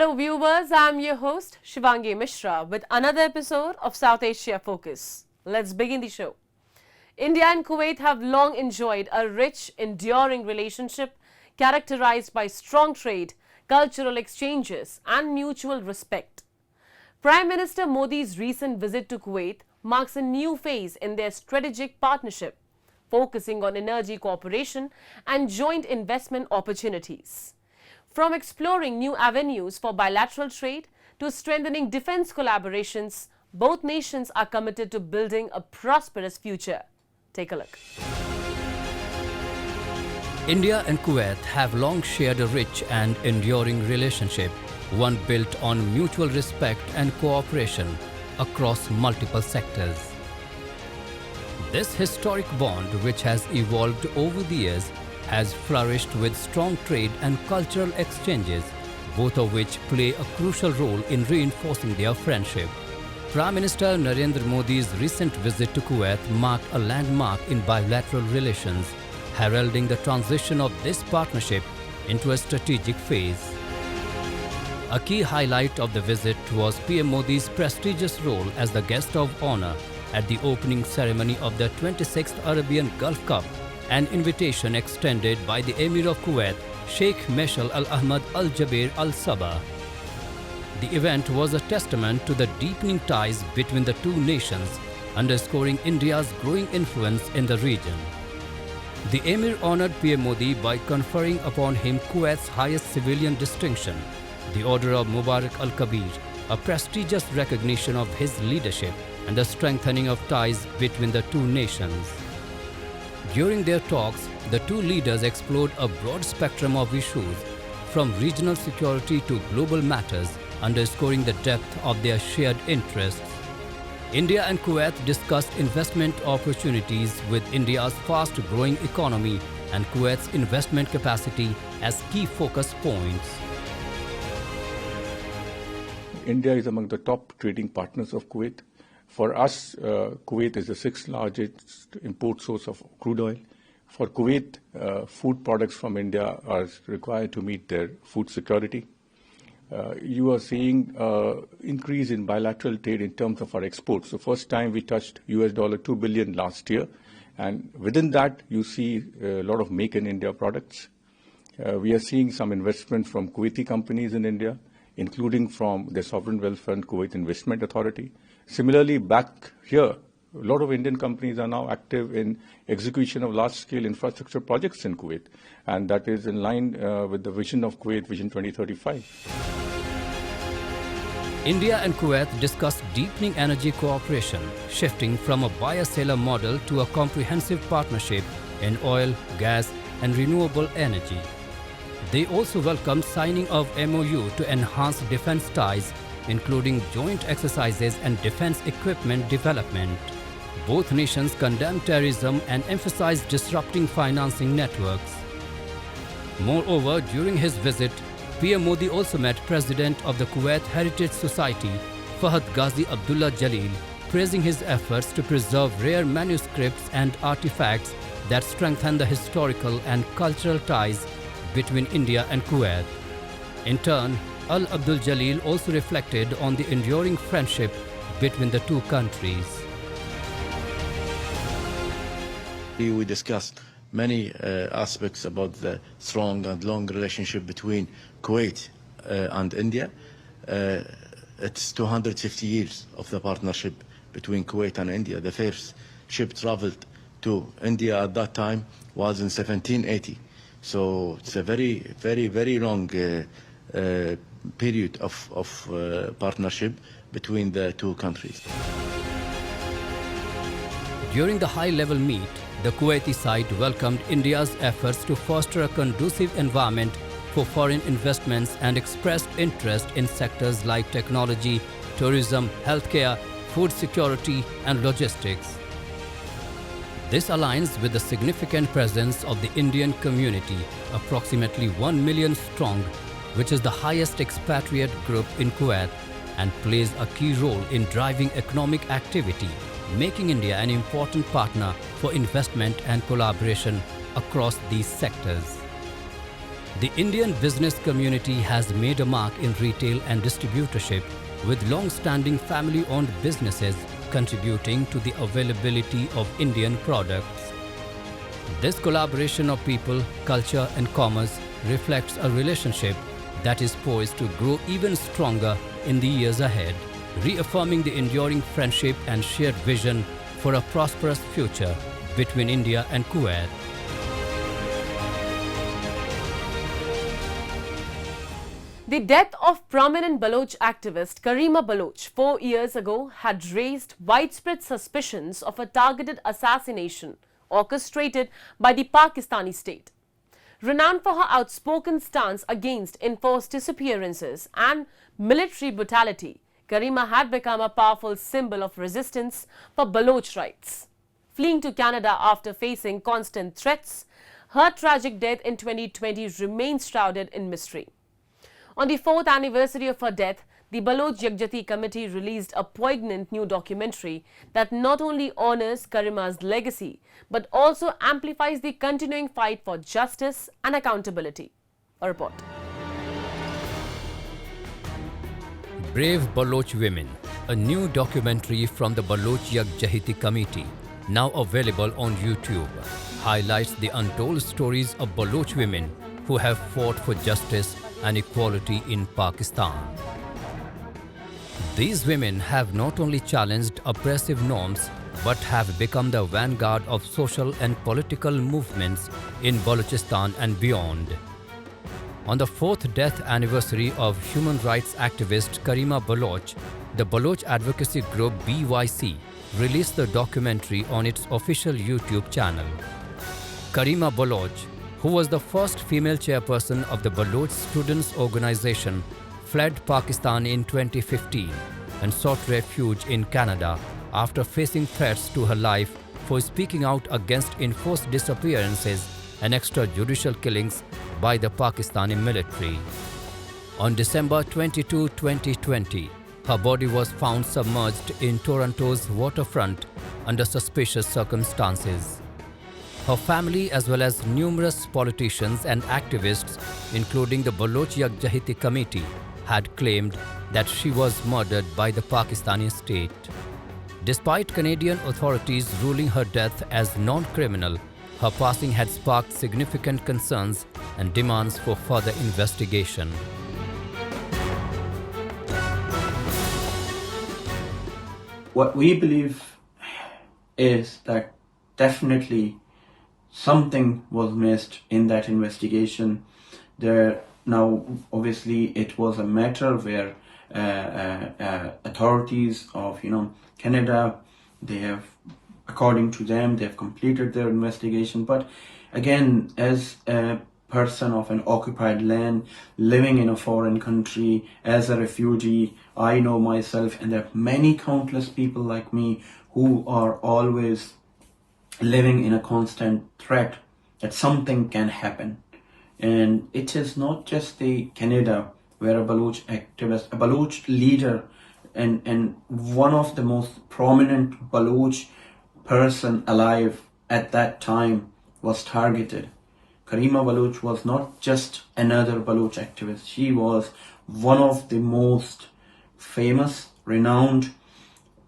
Hello viewers, I'm your host Shivangi Mishra with another episode of South Asia Focus. Let's begin the show. India and Kuwait have long enjoyed a rich, enduring relationship characterized by strong trade, cultural exchanges and mutual respect. Prime Minister Modi's recent visit to Kuwait marks a new phase in their strategic partnership, focusing on energy cooperation and joint investment opportunities. From exploring new avenues for bilateral trade to strengthening defense collaborations, both nations are committed to building a prosperous future. Take a look. India and Kuwait have long shared a rich and enduring relationship, one built on mutual respect and cooperation across multiple sectors. This historic bond, which has evolved over the years, has flourished with strong trade and cultural exchanges, both of which play a crucial role in reinforcing their friendship. Prime Minister Narendra Modi's recent visit to Kuwait marked a landmark in bilateral relations, heralding the transition of this partnership into a strategic phase. A key highlight of the visit was PM Modi's prestigious role as the guest of honor at the opening ceremony of the 26th Arabian Gulf Cup, an invitation extended by the Emir of Kuwait, Sheikh Meshal Al Ahmad Al Jaber Al Sabah. The event was a testament to the deepening ties between the two nations, underscoring India's growing influence in the region. The Emir honored PM Modi by conferring upon him Kuwait's highest civilian distinction, the Order of Mubarak Al Kabir, a prestigious recognition of his leadership and the strengthening of ties between the two nations. During their talks, the two leaders explored a broad spectrum of issues, from regional security to global matters, underscoring the depth of their shared interests. India and Kuwait discussed investment opportunities with India's fast-growing economy and Kuwait's investment capacity as key focus points. India is among the top trading partners of Kuwait. For us, Kuwait is the sixth largest import source of crude oil. For Kuwait, food products from India are required to meet their food security. You are seeing increase in bilateral trade in terms of our exports. The first time we touched $2 billion last year, and within that you see a lot of make in India products. We are seeing some investment from Kuwaiti companies in India, including from the Sovereign Wealth Fund Kuwait Investment Authority. Similarly, back here, a lot of Indian companies are now active in execution of large-scale infrastructure projects in Kuwait, and that is in line with the vision of Kuwait Vision 2035. India and Kuwait discussed deepening energy cooperation, shifting from a buyer-seller model to a comprehensive partnership in oil, gas, and renewable energy. They also welcomed signing of MOU to enhance defense ties, including joint exercises and defense equipment development. Both nations condemned terrorism and emphasized disrupting financing networks. Moreover, during his visit, PM Modi also met President of the Kuwait Heritage Society, Fahad Ghazi Abdullah Jalil, praising his efforts to preserve rare manuscripts and artifacts that strengthen the historical and cultural ties between India and Kuwait. In turn, Al Abdul Jalil also reflected on the enduring friendship between the two countries. We discussed many aspects about the strong and long relationship between Kuwait and India. It's 250 years of the partnership between Kuwait and India. The first ship traveled to India at that time was in 1780. So it's a very, very, very long period of partnership between the two countries. During the high-level meet, the Kuwaiti side welcomed India's efforts to foster a conducive environment for foreign investments and expressed interest in sectors like technology, tourism, healthcare, food security, and logistics. This aligns with the significant presence of the Indian community, approximately 1 million strong, which is the highest expatriate group in Kuwait and plays a key role in driving economic activity, making India an important partner for investment and collaboration across these sectors. The Indian business community has made a mark in retail and distributorship, with long-standing family-owned businesses contributing to the availability of Indian products. This collaboration of people, culture and commerce reflects a relationship that is poised to grow even stronger in the years ahead, reaffirming the enduring friendship and shared vision for a prosperous future between India and Kuwait. The death of prominent Baloch activist Karima Baloch 4 years ago had raised widespread suspicions of a targeted assassination orchestrated by the Pakistani state. Renowned for her outspoken stance against enforced disappearances and military brutality, Karima had become a powerful symbol of resistance for Baloch rights. Fleeing to Canada after facing constant threats, her tragic death in 2020 remains shrouded in mystery. On the 4th anniversary of her death, the Baloch Yakjehti Committee released a poignant new documentary that not only honors Karima's legacy but also amplifies the continuing fight for justice and accountability. A report. Brave Baloch Women, a new documentary from the Baloch Yakjehti Committee, now available on YouTube, highlights the untold stories of Baloch women who have fought for justice and equality in Pakistan. These women have not only challenged oppressive norms but have become the vanguard of social and political movements in Balochistan and beyond. On the 4th death anniversary of human rights activist Karima Baloch, the Baloch advocacy group BYC released the documentary on its official YouTube channel. Karima Baloch, who was the first female chairperson of the Baloch Students' Organization, fled Pakistan in 2015 and sought refuge in Canada after facing threats to her life for speaking out against enforced disappearances and extrajudicial killings by the Pakistani military. On December 22, 2020, her body was found submerged in Toronto's waterfront under suspicious circumstances. Her family, as well as numerous politicians and activists, including the Baloch Yakjehti Committee, had claimed that she was murdered by the Pakistani state. Despite Canadian authorities ruling her death as non-criminal, her passing had sparked significant concerns and demands for further investigation. What we believe is that definitely something was missed in that investigation. Now, obviously, it was a matter where authorities of Canada, they have, according to them, they have completed their investigation. But again, as a person of an occupied land, living in a foreign country, as a refugee, I know myself, and there are many countless people like me who are always living in a constant threat that something can happen. And it is not just the Canada where a Baloch activist, a Baloch leader, and one of the most prominent Baloch person alive at that time was targeted. Karima Baloch was not just another Baloch activist. She was one of the most famous, renowned,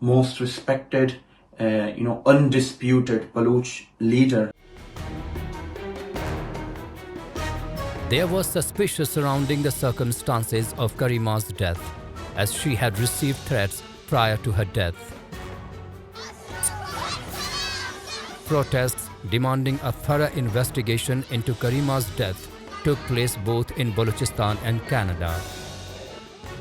most respected, undisputed Baloch leader. There was suspicion surrounding the circumstances of Karima's death, as she had received threats prior to her death. Protests demanding a thorough investigation into Karima's death took place both in Balochistan and Canada.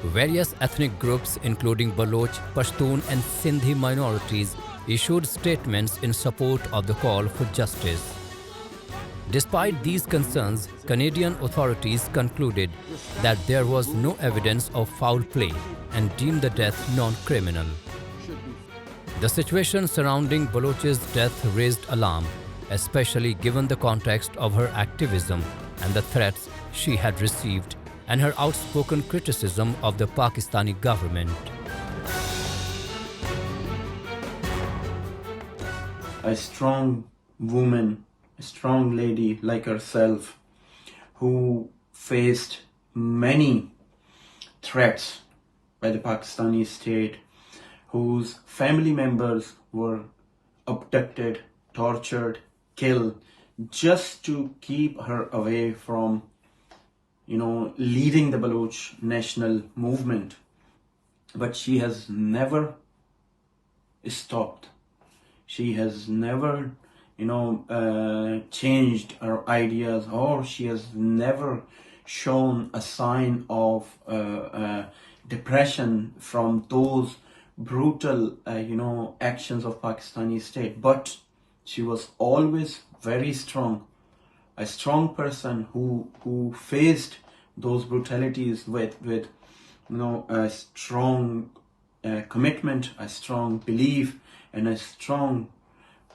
Various ethnic groups, including Baloch, Pashtun and Sindhi minorities, issued statements in support of the call for justice. Despite these concerns, Canadian authorities concluded that there was no evidence of foul play and deemed the death non-criminal. The situation surrounding Baloch's death raised alarm, especially given the context of her activism and the threats she had received and her outspoken criticism of the Pakistani government. A strong woman, a strong lady like herself, who faced many threats by the Pakistani state, whose family members were abducted, tortured, killed, just to keep her away from, leading the Baloch national movement. But she has never stopped. She has never, changed her ideas, or she has never shown a sign of depression from those brutal, actions of Pakistani state. But she was always very strong, a strong person who faced those brutalities with a strong commitment, a strong belief, and a strong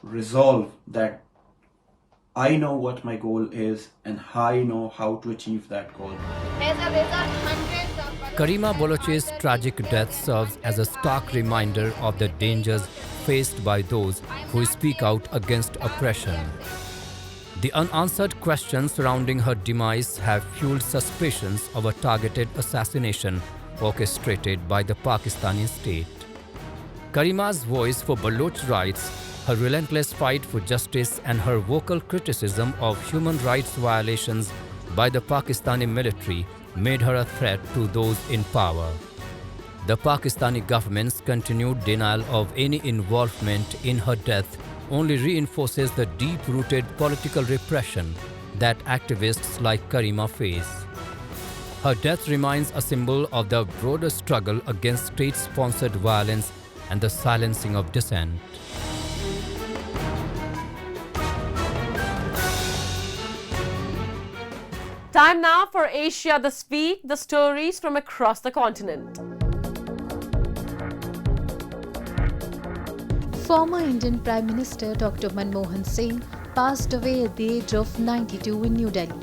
resolve that I know what my goal is and I know how to achieve that goal. Karima Baloch's tragic death serves as a stark reminder of the dangers faced by those who speak out against oppression. The unanswered questions surrounding her demise have fueled suspicions of a targeted assassination orchestrated by the Pakistani state. Karima's voice for Baloch rights, her relentless fight for justice, and her vocal criticism of human rights violations by the Pakistani military made her a threat to those in power. The Pakistani government's continued denial of any involvement in her death only reinforces the deep-rooted political repression that activists like Karima face. Her death remains a symbol of the broader struggle against state-sponsored violence and the silencing of dissent. Time now for Asia This Week, the stories from across the continent. Former Indian Prime Minister Dr. Manmohan Singh passed away at the age of 92 in New Delhi.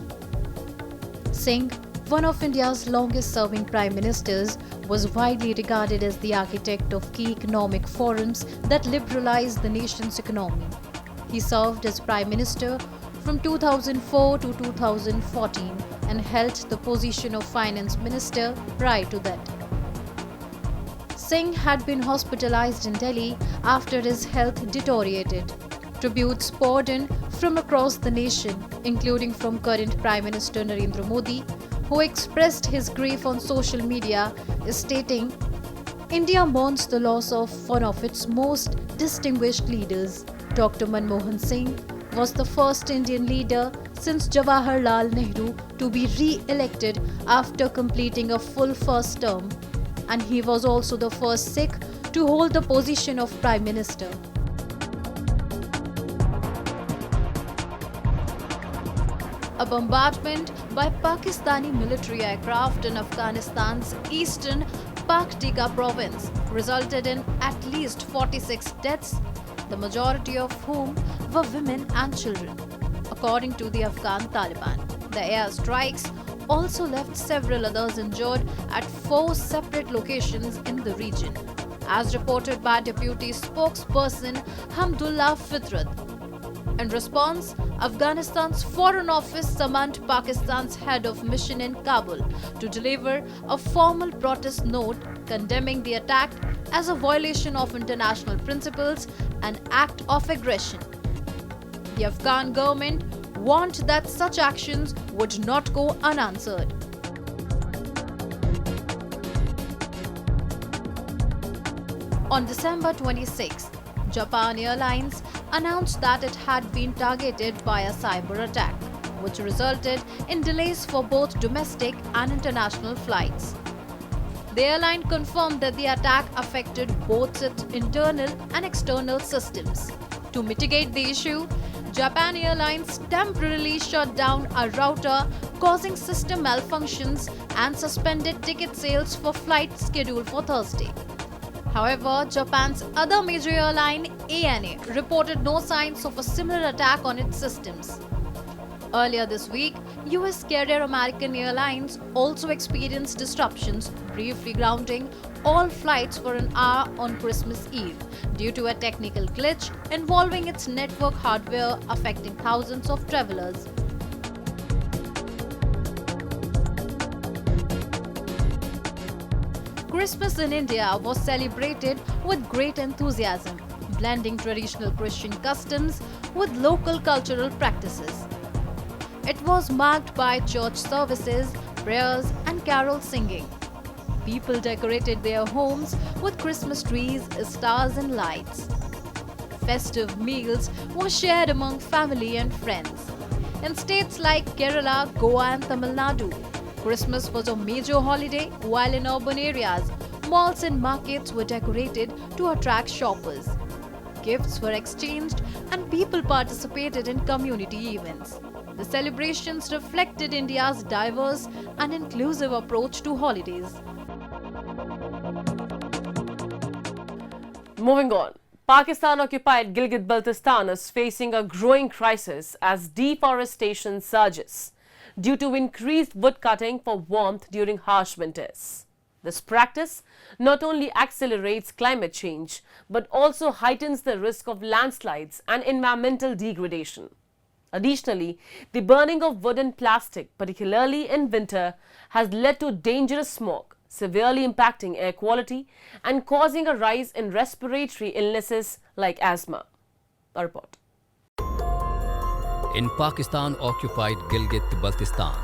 Singh, one of India's longest-serving prime ministers, was widely regarded as the architect of key economic forums that liberalized the nation's economy. He served as Prime Minister from 2004 to 2014 and held the position of Finance Minister prior to that. Singh had been hospitalized in Delhi after his health deteriorated. Tributes poured in from across the nation, including from current Prime Minister Narendra Modi, who expressed his grief on social media, stating, "India mourns the loss of one of its most distinguished leaders. Dr. Manmohan Singh was the first Indian leader since Jawaharlal Nehru to be re-elected after completing a full first term, and he was also the first Sikh to hold the position of Prime Minister." A bombardment by Pakistani military aircraft in Afghanistan's eastern Paktika province resulted in at least 46 deaths, the majority of whom were women and children, according to the Afghan Taliban. The airstrikes also left several others injured at 4 separate locations in the region, as reported by Deputy Spokesperson Hamdullah Fitrat. In response, Afghanistan's Foreign Office summoned Pakistan's head of mission in Kabul to deliver a formal protest note condemning the attack as a violation of international principles and act of aggression. The Afghan government warned that such actions would not go unanswered. On December 26, Japan Airlines announced that it had been targeted by a cyber attack, which resulted in delays for both domestic and international flights. The airline confirmed that the attack affected both its internal and external systems. To mitigate the issue, Japan Airlines temporarily shut down a router, causing system malfunctions, and suspended ticket sales for flights scheduled for Thursday. However, Japan's other major airline, ANA, reported no signs of a similar attack on its systems. Earlier this week, US carrier American Airlines also experienced disruptions, briefly grounding all flights for an hour on Christmas Eve due to a technical glitch involving its network hardware, affecting thousands of travelers. Christmas in India was celebrated with great enthusiasm, blending traditional Christian customs with local cultural practices. It was marked by church services, prayers, and carol singing. People decorated their homes with Christmas trees, stars, and lights. Festive meals were shared among family and friends. In states like Kerala, Goa, and Tamil Nadu, Christmas was a major holiday, while in urban areas, malls and markets were decorated to attract shoppers. Gifts were exchanged and people participated in community events. The celebrations reflected India's diverse and inclusive approach to holidays. Moving on. Pakistan-occupied Gilgit-Baltistan is facing a growing crisis as deforestation surges due to increased wood cutting for warmth during harsh winters. This practice not only accelerates climate change but also heightens the risk of landslides and environmental degradation. Additionally, the burning of wood and plastic, particularly in winter, has led to dangerous smog, severely impacting air quality and causing a rise in respiratory illnesses like asthma. A report. In Pakistan-occupied Gilgit-Baltistan,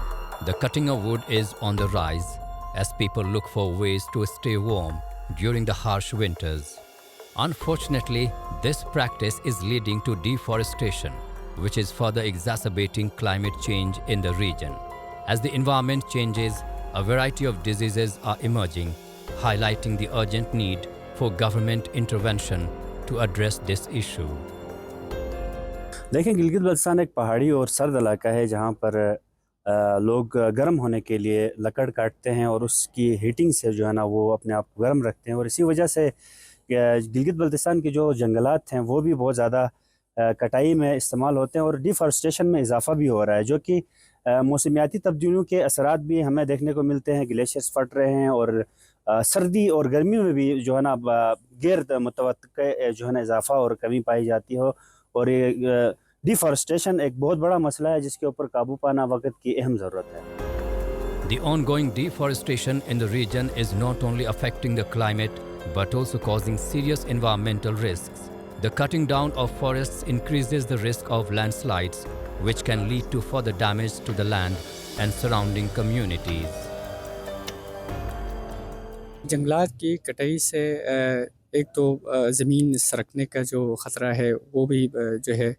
the cutting of wood is on the rise as people look for ways to stay warm during the harsh winters. Unfortunately, this practice is leading to deforestation, which is further exacerbating climate change in the region. As the environment changes, a variety of diseases are emerging, highlighting the urgent need for government intervention to address this issue. देखें गिलगित बल्तिस्तान एक पहाड़ी और सर्द इलाका है जहाँ पर लोग गर्म होने के लिए लकड़ काटते हैं और उसकी हीटिंग से जो है ना वो अपने आप को गर्म रखते हैं और इसी वजह से गिलगित बल्तिस्तान के जो जंगलात हैं वो भी बहुत ज़्यादा कटाई में इस्तेमाल होते हैं और डिफॉरेस्टेशन में इजाफा भी हो रहा है जो कि मौसमियाती तब्दीलियों के असरात भी हमें देखने को मिलते हैं। ग्लेशियर्स फट रहे हैं और सर्दी और गर्मी में भी जो है ना गिर्द मुतवक्के जो है ना इजाफा और कमी पाई जाती हो और ये डिफॉरेस्टेशन एक बहुत बड़ा मसला है जिसके ऊपर काबू पाना वक्त की अहम ज़रूरत है। The ongoing deforestation in the region is not only affecting the climate but also causing serious environmental risks. The cutting down of forests increases the risk of landslides, which can lead to further damage to the land and surrounding communities. जंगलात की कटाई से एक तो ज़मीन सरकने का जो ख़तरा है वो भी जो है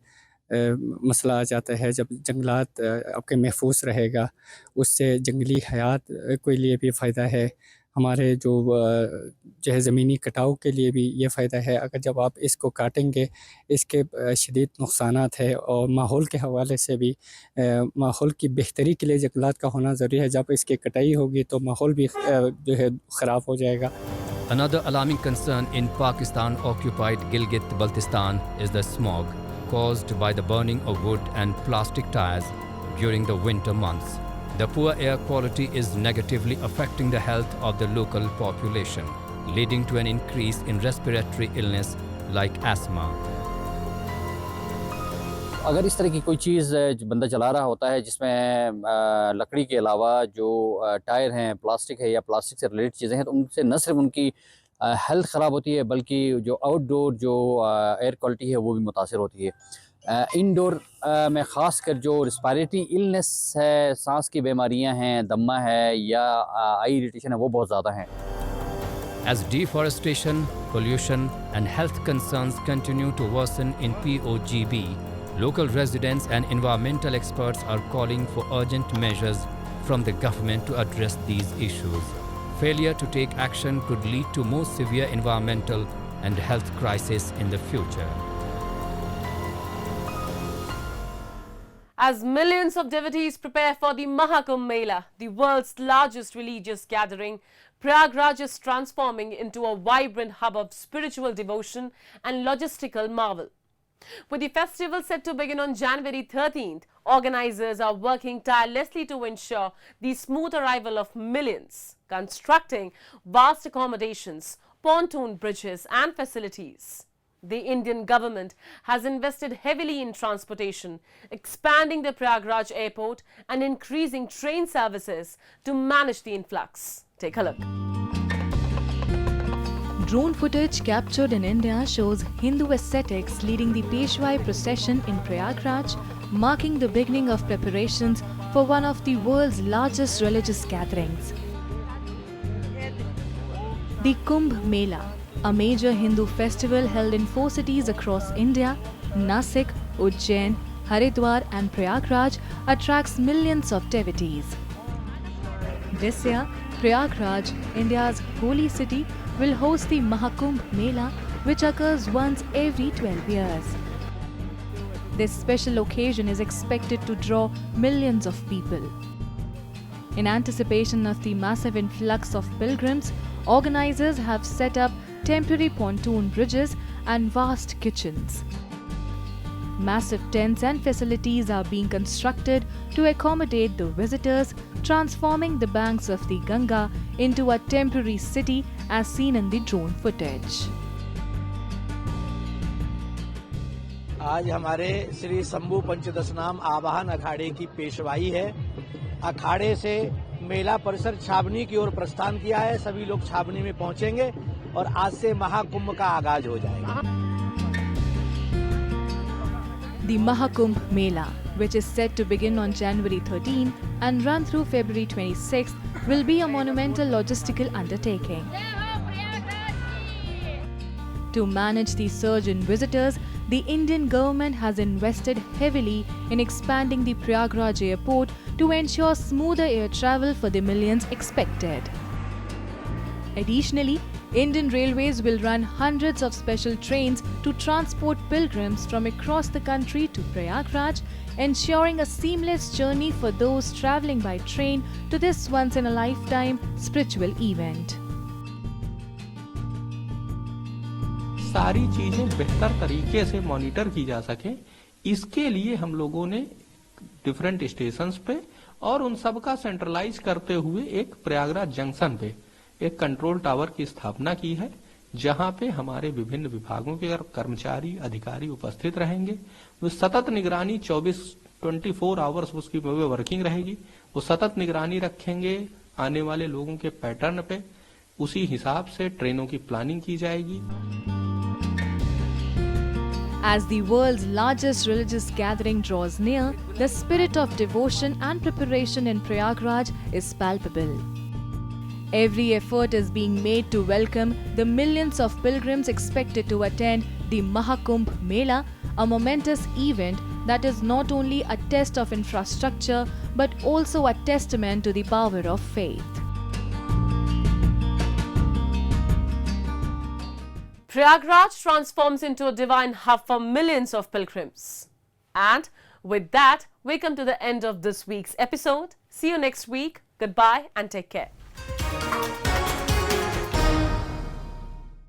मसला आ जाता है। जब जंगलात आपके महफूज रहेगा उससे जंगली हयात के लिए भी फ़ायदा है, हमारे जो है ज़मीनी कटाव के लिए भी ये फ़ायदा है। अगर जब आप इसको काटेंगे इसके शदीद नुकसानात है और माहौल के हवाले से भी माहौल की बेहतरी के लिए जंगलात का होना ज़रूरी है। जब इसकी कटाई होगी तो माहौल भी जो है ख़राब हो जाएगा। Another alarming concern in Pakistan-occupied Gilgit-Baltistan is the smog caused by the burning of wood and plastic tires during the winter months. The poor air quality is negatively affecting the health of the local population, leading to an increase in respiratory illness like asthma. अगर इस तरह की कोई चीज़ बंदा चला रहा होता है जिसमें लकड़ी के अलावा जो टायर हैं, प्लास्टिक है या प्लास्टिक से रिलेटेड चीज़ें हैं, तो उनसे न सिर्फ उनकी हेल्थ ख़राब होती है बल्कि जो आउटडोर जो एयर क्वालिटी है वो भी मुतासर होती है। इनडोर में ख़ास कर जो रिस्पायरेटरी इलनेस है, सांस की बीमारियां हैं, दमा है या आई इरिटेशन है वो बहुत ज़्यादा हैं। As deforestation, pollution and health concerns continue to worsen in POGB, local residents and environmental experts are calling for urgent measures from the government to address these issues. Failure to take action could lead to more severe environmental and health crises in the future. As millions of devotees prepare for the Mahakumbh Mela, the world's largest religious gathering, Prayagraj is transforming into a vibrant hub of spiritual devotion and logistical marvel. With the festival set to begin on January 13th, organizers are working tirelessly to ensure the smooth arrival of millions, constructing vast accommodations, pontoon bridges and facilities. The Indian government has invested heavily in transportation, expanding the Prayagraj airport and increasing train services to manage the influx. Take a look. Drone footage captured in India shows Hindu ascetics leading the Peshwai procession in Prayagraj, marking the beginning of preparations for one of the world's largest religious gatherings. The Kumbh Mela, a major Hindu festival held in 4 cities across India, Nasik, Ujjain, Haridwar and Prayagraj, attracts millions of devotees. This year, Prayagraj, India's holy city, will host the Mahakumbh Mela, which occurs once every 12 years. This special occasion is expected to draw millions of people. In anticipation of the massive influx of pilgrims, organizers have set up temporary pontoon bridges and vast kitchens. Massive tents and facilities are being constructed to accommodate the visitors, transforming the banks of the Ganga into a temporary city as seen in the drone footage. आज हमारे श्री शंभू पंचदशनाम आवाहन अखाड़े की पेशवाई है। अखाड़े से मेला परिसर छावनी की ओर प्रस्थान किया है। सभी लोग छावनी में पहुंचेंगे और आज से महाकुंभ का आगाज हो जाएगा। The Mahakumbh Mela, which is set to begin on January 13 and run through February 26, will be a monumental logistical undertaking. To manage the surge in visitors, the Indian government has invested heavily in expanding the Prayagraj airport to ensure smoother air travel for the millions expected. Additionally, Indian Railways will run hundreds of special trains to transport pilgrims from across the country to Prayagraj, ensuring a seamless journey for those travelling by train to this once-in-a-lifetime spiritual event. सारी चीजें बेहतर तरीके से monitor की जा सके, इसके लिए हम लोगों ने डिफरेंट स्टेशंस पे और उन सब का सेंट्रलाइज करते हुए एक प्रयागराज जंक्शन पे एक कंट्रोल टावर की स्थापना की है, जहां पे हमारे विभिन्न विभागों के कर्मचारी अधिकारी उपस्थित रहेंगे। वो सतत निगरानी 24 आवर्स उसकी वर्किंग रहेगी। वो सतत निगरानी रखेंगे आने वाले लोगों के पैटर्न पे, उसी हिसाब से ट्रेनों की प्लानिंग की जाएगी। As the world's largest religious gathering draws near, the spirit of devotion and preparation in Prayagraj is palpable. Every effort is being made to welcome the millions of pilgrims expected to attend the Mahakumbh Mela, a momentous event that is not only a test of infrastructure but also a testament to the power of faith. Prayagraj transforms into a divine hub for millions of pilgrims. And with that, we come to the end of this week's episode. See you next week. Goodbye and take care.